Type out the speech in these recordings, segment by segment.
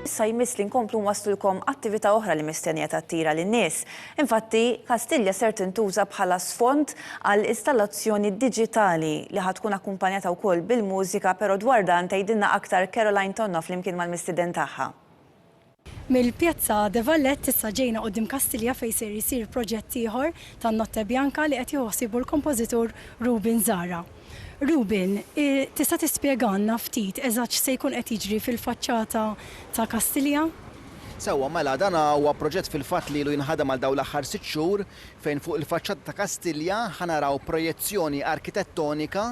Issa jmiss li nkomplu nwaslulkom attività oħra li mistennija tattira lin-nies. Infatti, Kastilja ser tintuża bħala sfond għal installazzjoni diġitali li ħatkun akkumpanjata wkoll bil-mużika, però dwar dan tgħidilna aktar Caroline Tonna flimkien mal-mistiden tagħha. Mill-Pjazza de Vallett issa ġejna qudiem Kastilja fejn ser isir proġett ieħor tan-Notte Bjanka li qed jħossibu l-kompożitur Rubin Zara. Rubin, tista' tispjegalna ftit eżatt x'se jkun qed jiġri fil-faċċata ta' Kastilja? Sewwa mela dan huwa proġett fil-fatt li ilu jinħadem għal dawn l-aħħar 6 xhur fejn fuq il-faċċata ta' Kastilja ħanaraw projezzjoni arkitettonika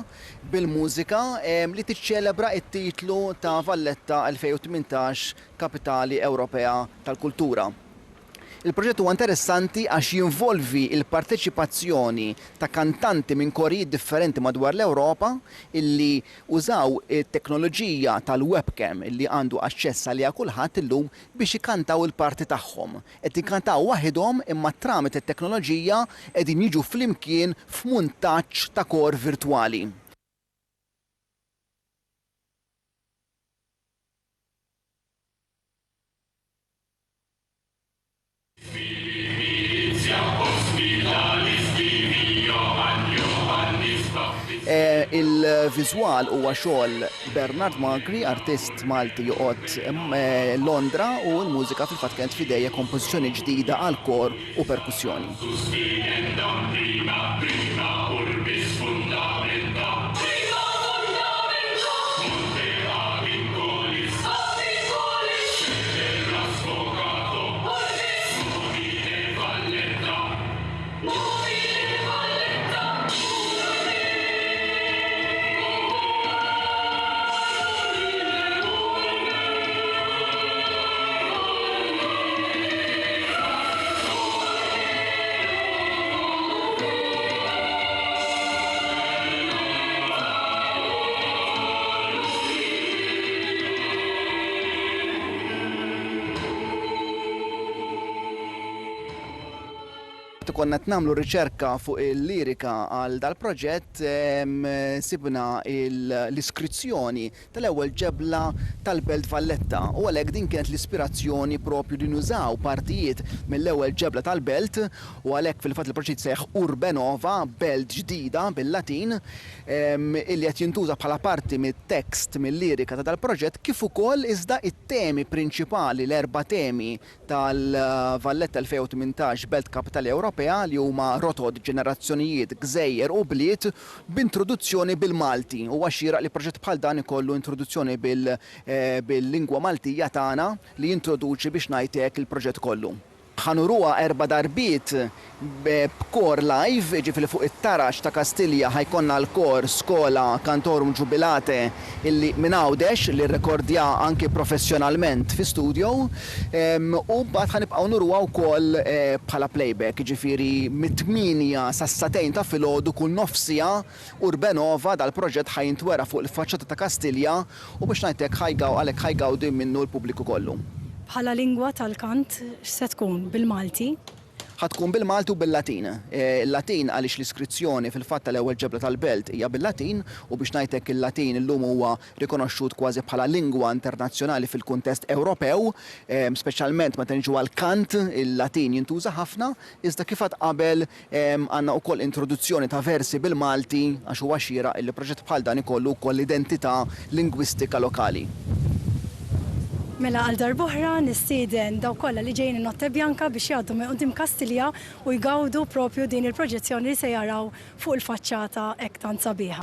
bil-mużika li tiċċelebra t-titlu ta' Valletta 2018 Kapitali Ewropea tal-Kultura. Il-proġett huwa interessanti għax jinvolvi il-parteċipazzjoni ta' kantanti minn korrijiet differenti madwar l-Ewropa illi użaw it-teknoloġija tal-webcam illi għandu aċċess għaliha kulħadd illum biex ikantaw il-parti tagħhom. Qed ikkantaw waħedhom imma tramit it-teknoloġija qegħdin jiġu flimkien f'muntaġġ ta' kor virtwali. Il-viżwal huwa xogħol Bernard Magri, artist Malti joqgħod Londra, u l-mużika fil-fatt kienet f'idejja kompożizzjoni ġdida għal kor u perkussjoni. Konna nagħmlu riċerka fuq il-lirika għal dal-proġett, sibna l-iskrizzjoni tal-ewwel ġebla tal-Belt Valletta u għalhekk din kienet l-ispirazzjoni propju li nużaw partijiet mill-ewwel ġebla tal-Belt u għalhekk fil-fatt il-proġett seħħ Urbenova, Belt ġdida bil-Latin, illi qed jintuża bħala parti mit-tekst mill-lirika ta' dal-proġett kif ukoll iżda it-temi prinċipali l-erba' temi tal-Valletta 2018 Belt Kapitali Ewropea li huma rotod, ġenerazzjonijiet, gżejjer u bliet b'introduzzjoni bil-Malti. Huwa xieraq li proġett bħal dan ikollu introduzzjoni bil-lingwa Maltija tagħna li jintroduċi biex ngħidlek il-proġett kollu. ħanuruha 4 darbiet b'kor live, ġifieri fuq it-tarax ta' Kastilja ħajkonna l-kor Skola Cantorum Jubilate illi minn Għawdex li rrekordja anki professjonalment fi studio, u mbagħad ħanibqgħu nuruha wkoll bħala playback, ġifieri mit-8 sa' satejn ta' filgħodu kull nofsija Urbenova dal-proġett ħajintwera fuq il-faċċata ta' Kastilja u biex ngħidlek għalhekk ħajgawdi minnu l-pubbliku kollu. Bħala lingwa tal-kant x'se tkun bil-Malti? ħatkun bil-Malti u bil-Latin. Il-Latin għaliex l-iskrizzjoni fil-fatt tal-ewwel ġebla tal-Belt hija bil-Latin u biex ngħidlek il-Latin illum huwa rikonoxxut kważi bħala lingwa internazzjonali fil-kuntest Ewropew, speċjalment meta niġu għall-kant il-Latin jintuża ħafna, iżda kif qatt qabel għandna wkoll introduzzjoni ta' versi bil-Malti għax huwa xieraq li proġett bħal dan ikollu wkoll identità lingwistika lokali. Mela għal darb'oħra nistieden daw kollha li ġejjin in-Notte Bjanka biex jgħaddu minn quddiem Kastilja u jgawdu propju din il-proġezzjoni li se jaraw fuq il-faċċata hekk tant sabiħa.